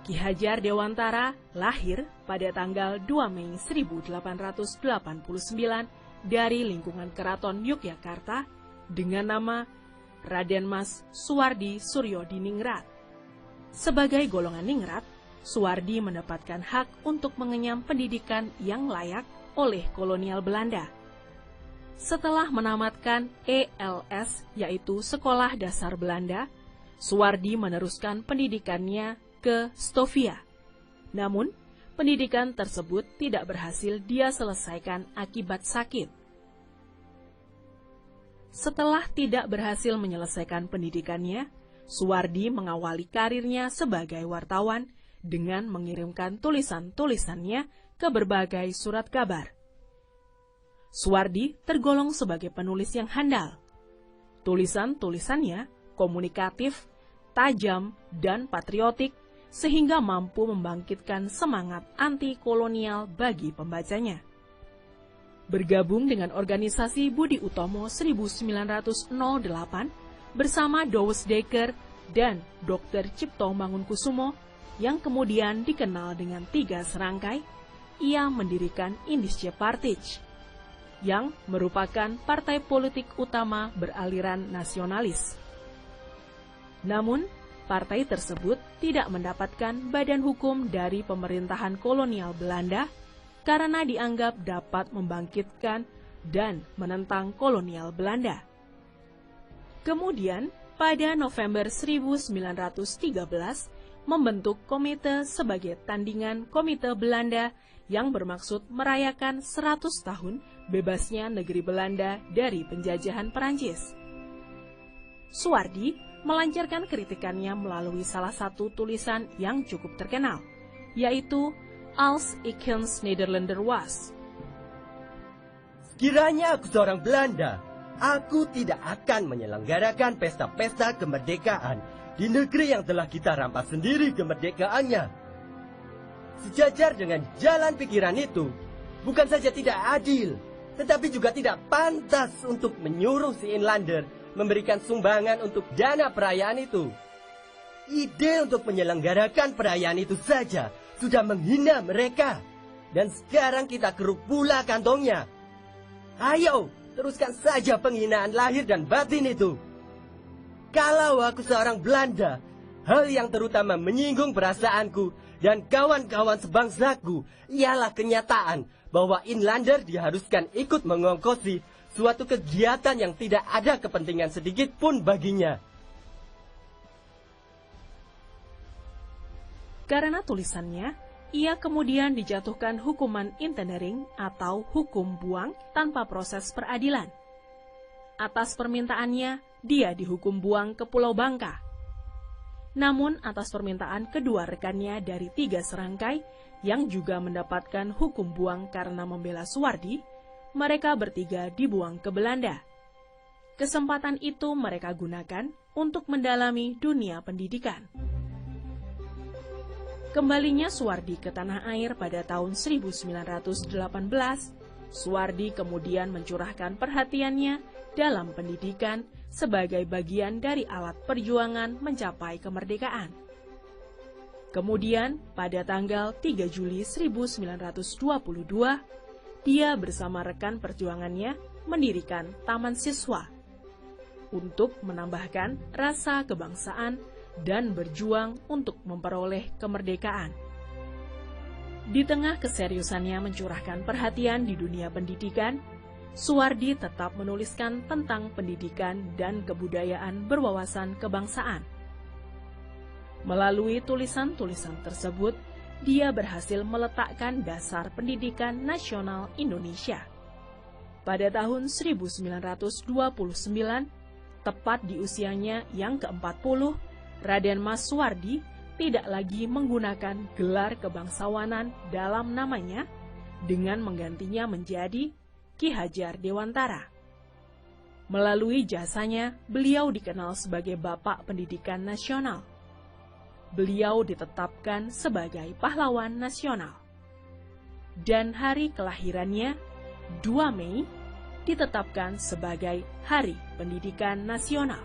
Ki Hajar Dewantara lahir pada tanggal 2 Mei 1889 dari lingkungan Keraton Yogyakarta dengan nama Raden Mas Suwardi Suryodiningrat. Sebagai golongan ningrat, Suwardi mendapatkan hak untuk mengenyam pendidikan yang layak oleh kolonial Belanda. Setelah menamatkan ELS, yaitu Sekolah Dasar Belanda, Suwardi meneruskan pendidikannya ke Stovia. Namun, pendidikan tersebut tidak berhasil dia selesaikan akibat sakit. Setelah tidak berhasil menyelesaikan pendidikannya, Suwardi mengawali karirnya sebagai wartawan dengan mengirimkan tulisan-tulisannya ke berbagai surat kabar. Suwardi tergolong sebagai penulis yang handal. Tulisan-tulisannya komunikatif, tajam, dan patriotik, sehingga mampu membangkitkan semangat anti-kolonial bagi pembacanya. Bergabung dengan organisasi Budi Utomo 1908 bersama Douwes Dekker dan Dr. Cipto Mangunkusumo yang kemudian dikenal dengan 3 serangkai, ia mendirikan Indische Partij yang merupakan partai politik utama beraliran nasionalis. Namun, partai tersebut tidak mendapatkan badan hukum dari pemerintahan kolonial Belanda karena dianggap dapat membangkitkan dan menentang kolonial Belanda. Kemudian, pada November 1913, membentuk komite sebagai tandingan Komite Belanda yang bermaksud merayakan 100 tahun bebasnya negeri Belanda dari penjajahan Perancis. Suwardi melancarkan kritikannya melalui salah satu tulisan yang cukup terkenal, yaitu Als ik Nederlander was. Sekiranya aku seorang Belanda, aku tidak akan menyelenggarakan pesta-pesta kemerdekaan di negeri yang telah kita rampas sendiri kemerdekaannya. Sejajar dengan jalan pikiran itu, bukan saja tidak adil, tetapi juga tidak pantas untuk menyuruh si Inlander memberikan sumbangan untuk dana perayaan itu. Ide untuk menyelenggarakan perayaan itu saja sudah menghina mereka. Dan sekarang kita keruk pula kantongnya. Ayo, teruskan saja penghinaan lahir dan batin itu. Kalau aku seorang Belanda, hal yang terutama menyinggung perasaanku dan kawan-kawan sebangsaku ialah kenyataan bahwa Inlander diharuskan ikut mengongkosi suatu kegiatan yang tidak ada kepentingan sedikit pun baginya. Karena tulisannya, ia kemudian dijatuhkan hukuman internering atau hukum buang tanpa proses peradilan. Atas permintaannya, dia dihukum buang ke Pulau Bangka. Namun atas permintaan kedua rekannya dari 3 serangkai yang juga mendapatkan hukum buang karena membela Suwardi, mereka bertiga dibuang ke Belanda. Kesempatan itu mereka gunakan untuk mendalami dunia pendidikan. Kembalinya Suwardi ke tanah air pada tahun 1918, Suwardi kemudian mencurahkan perhatiannya dalam pendidikan sebagai bagian dari alat perjuangan mencapai kemerdekaan. Kemudian, pada tanggal 3 Juli 1922, dia bersama rekan perjuangannya mendirikan Taman Siswa untuk menambahkan rasa kebangsaan dan berjuang untuk memperoleh kemerdekaan. Di tengah keseriusannya mencurahkan perhatian di dunia pendidikan, Suwardi tetap menuliskan tentang pendidikan dan kebudayaan berwawasan kebangsaan. Melalui tulisan-tulisan tersebut, dia berhasil meletakkan dasar pendidikan nasional Indonesia. Pada tahun 1929, tepat di usianya yang ke-40, Raden Mas Suwardi tidak lagi menggunakan gelar kebangsawanan dalam namanya dengan menggantinya menjadi Ki Hajar Dewantara. Melalui jasanya, beliau dikenal sebagai Bapak Pendidikan Nasional. Beliau ditetapkan sebagai pahlawan nasional. Dan hari kelahirannya, 2 Mei, ditetapkan sebagai Hari Pendidikan Nasional.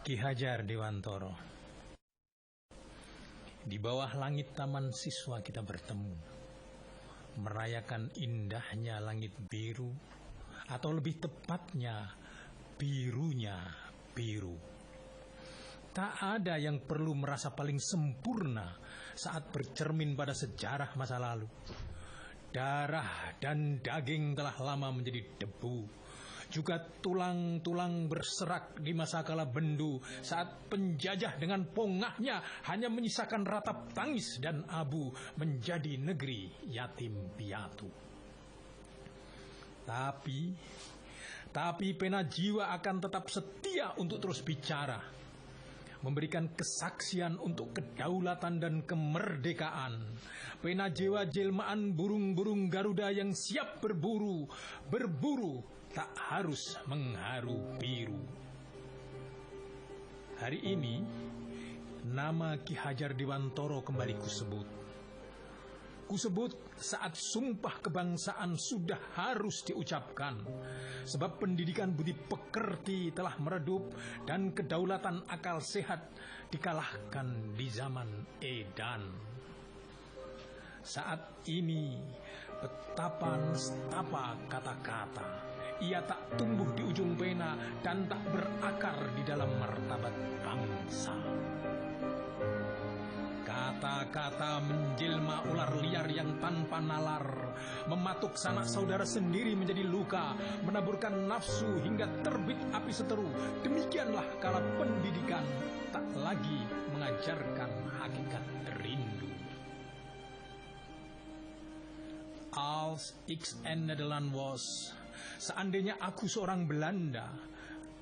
Ki Hajar Dewantoro. Di bawah langit taman siswa kita bertemu, merayakan indahnya langit biru, atau lebih tepatnya birunya biru. Tak ada yang perlu merasa paling sempurna saat bercermin pada sejarah masa lalu. Darah dan daging telah lama menjadi debu. Juga tulang-tulang berserak di masa kala bendu saat penjajah dengan pongahnya hanya menyisakan ratap tangis dan abu menjadi negeri yatim piatu. Tapi pena jiwa akan tetap setia untuk terus bicara, memberikan kesaksian untuk kedaulatan dan kemerdekaan. Pena jiwa jelmaan burung-burung Garuda yang siap berburu tak harus mengharu biru. Hari ini, nama Ki Hajar Dewantoro kembali Kusebut saat sumpah kebangsaan sudah harus diucapkan, sebab pendidikan budi pekerti telah meredup dan kedaulatan akal sehat dikalahkan di zaman edan. Saat ini, betapa nestapa kata-kata, ia tak tumbuh di ujung pena dan tak berakar di dalam martabat bangsa. Kata-kata menjelma ular liar yang tanpa nalar, mematuk sanak saudara sendiri menjadi luka, menaburkan nafsu hingga terbit api seteru. Demikianlah kala pendidikan tak lagi mengajarkan hakikat rindu. Als ik in Nederland was, seandainya aku seorang Belanda,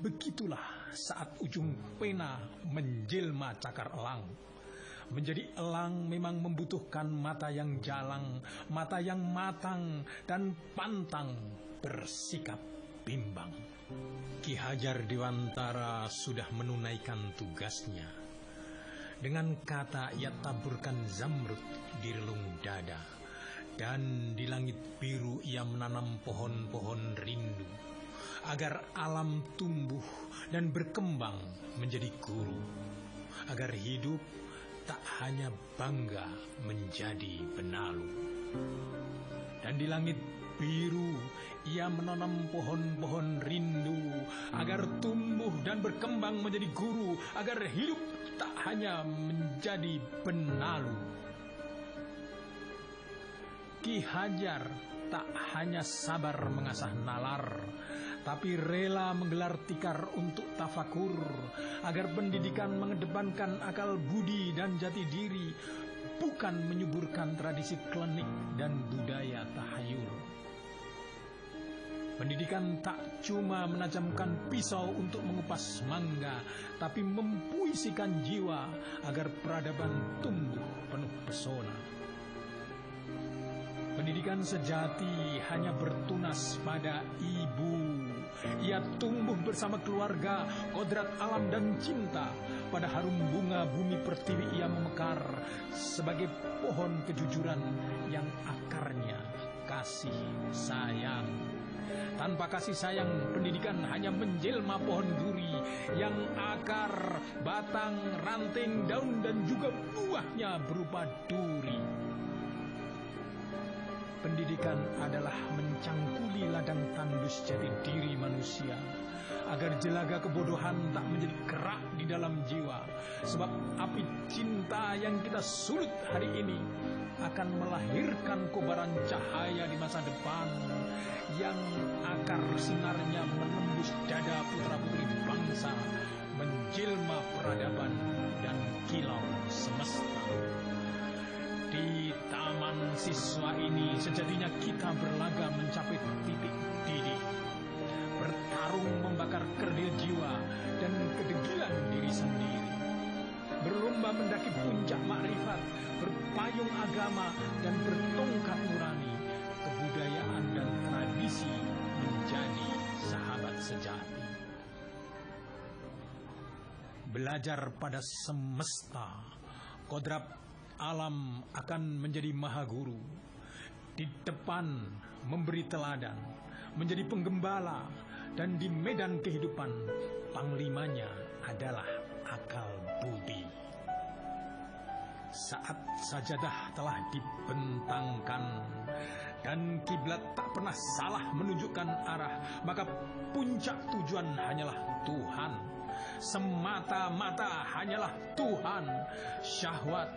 begitulah saat ujung pena menjelma cakar elang. Menjadi elang memang membutuhkan mata yang jalang, mata yang matang, dan pantang bersikap bimbang. Ki Hajar Dewantara sudah menunaikan tugasnya. Dengan kata ia taburkan zamrud di relung dada. Dan di langit biru ia menanam pohon-pohon rindu, agar alam tumbuh dan berkembang menjadi guru, agar hidup tak hanya bangga menjadi benalu. Dan di langit biru ia menanam pohon-pohon rindu, agar tumbuh dan berkembang menjadi guru, agar hidup tak hanya menjadi benalu. Ki Hajar tak hanya sabar mengasah nalar, tapi rela menggelar tikar untuk tafakur, agar pendidikan mengedepankan akal budi dan jati diri, bukan menyuburkan tradisi klenik dan budaya tahayul. Pendidikan tak cuma menajamkan pisau untuk mengupas mangga, tapi mempuisikan jiwa agar peradaban tumbuh penuh pesona. Pendidikan sejati hanya bertunas pada ibu. Ia tumbuh bersama keluarga, kodrat alam dan cinta. Pada harum bunga bumi pertiwi ia memekar, sebagai pohon kejujuran yang akarnya kasih sayang. Tanpa kasih sayang, pendidikan hanya menjelma pohon duri yang akar, batang, ranting, daun dan juga buahnya berupa duri. Pendidikan adalah mencangkuli ladang tandus jati diri manusia, agar jelaga kebodohan tak menjadi kerak di dalam jiwa. Sebab api cinta yang kita sulut hari ini akan melahirkan kobaran cahaya di masa depan, yang akar sinarnya menembus dada putra-putri bangsa, menjelma peradaban dan kilau semesta. Di taman siswa ini sejatinya kita berlaga mencapai titik didih, bertarung membakar kerdil jiwa dan kedegilan diri sendiri, berlomba mendaki puncak makrifat, berpayung agama dan bertongkat nurani, kebudayaan dan tradisi menjadi sahabat sejati. Belajar pada semesta, kodrat alam akan menjadi maha guru. Di depan memberi teladan, menjadi penggembala, dan di medan kehidupan panglimanya adalah akal budi. Saat sajadah telah dibentangkan dan kiblat tak pernah salah menunjukkan arah, maka puncak tujuan hanyalah Tuhan. Semata-mata hanyalah Tuhan. Syahwat,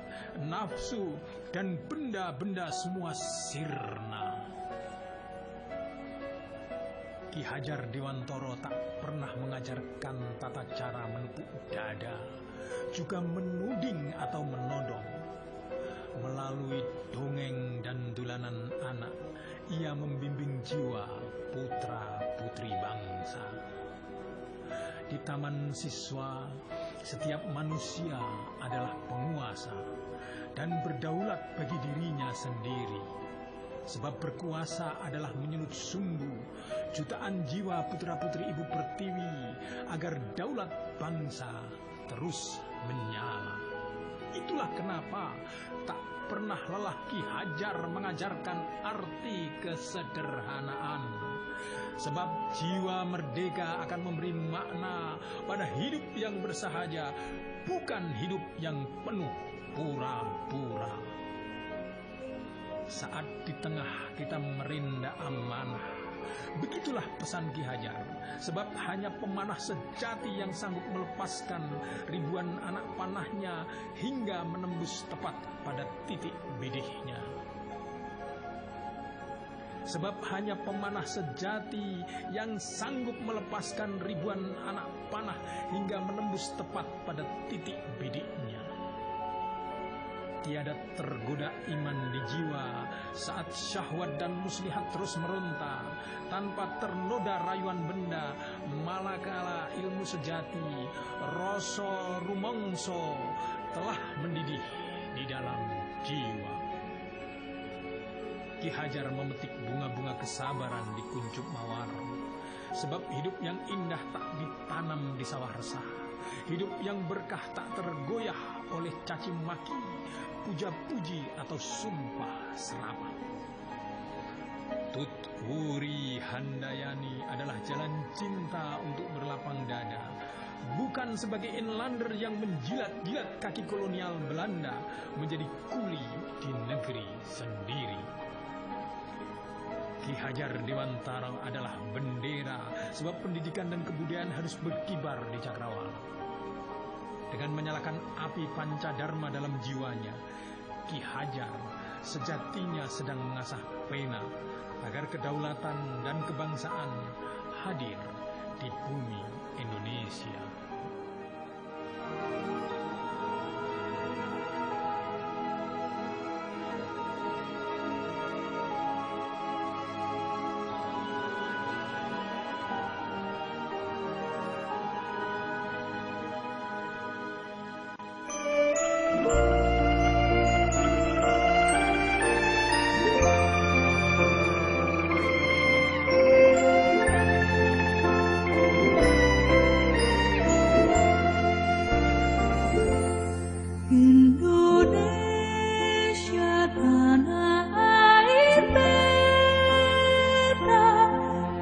nafsu, dan benda-benda semua sirna. Ki Hajar Dewantara tak pernah mengajarkan tata cara menepuk dada, juga menuding atau menodong. Melalui dongeng dan dolanan anak, ia membimbing jiwa putra-putri bangsa. Di taman siswa, setiap manusia adalah penguasa dan berdaulat bagi dirinya sendiri. Sebab berkuasa adalah menyulut sumbu jutaan jiwa putra-putri Ibu Pertiwi agar daulat bangsa terus menyala. Itulah kenapa tak pernah lelah Ki Hajar mengajarkan arti kesederhanaan. Sebab jiwa merdeka akan memberi makna pada hidup yang bersahaja, bukan hidup yang penuh pura-pura. Saat di tengah kita merinda amanah, begitulah pesan Ki Hajar. Sebab hanya pemanah sejati yang sanggup melepaskan ribuan anak panahnya hingga menembus tepat pada titik bidihnya. Sebab hanya pemanah sejati yang sanggup melepaskan ribuan anak panah hingga menembus tepat pada titik bidiknya. Tiada tergoda iman di jiwa saat syahwat dan muslihat terus meronta, tanpa ternoda rayuan benda, malakala ilmu sejati, rasa rumangsa telah mendidih di dalam jiwa. Ki Hajar memetik bunga-bunga kesabaran di kuncup mawar. Sebab hidup yang indah tak ditanam di sawah resah. Hidup yang berkah tak tergoyah oleh caci maki, puja-puji atau sumpah serapah. Tutwuri Handayani adalah jalan cinta untuk berlapang dada, bukan sebagai inlander yang menjilat-jilat kaki kolonial Belanda menjadi kuli di negeri sendiri. Ki Hajar Dewantara adalah bendera, sebab pendidikan dan kebudayaan harus berkibar di cakrawala. Dengan menyalakan api Pancadharma dalam jiwanya, Ki Hajar sejatinya sedang mengasah pena agar kedaulatan dan kebangsaan hadir di bumi Indonesia.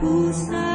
Pusat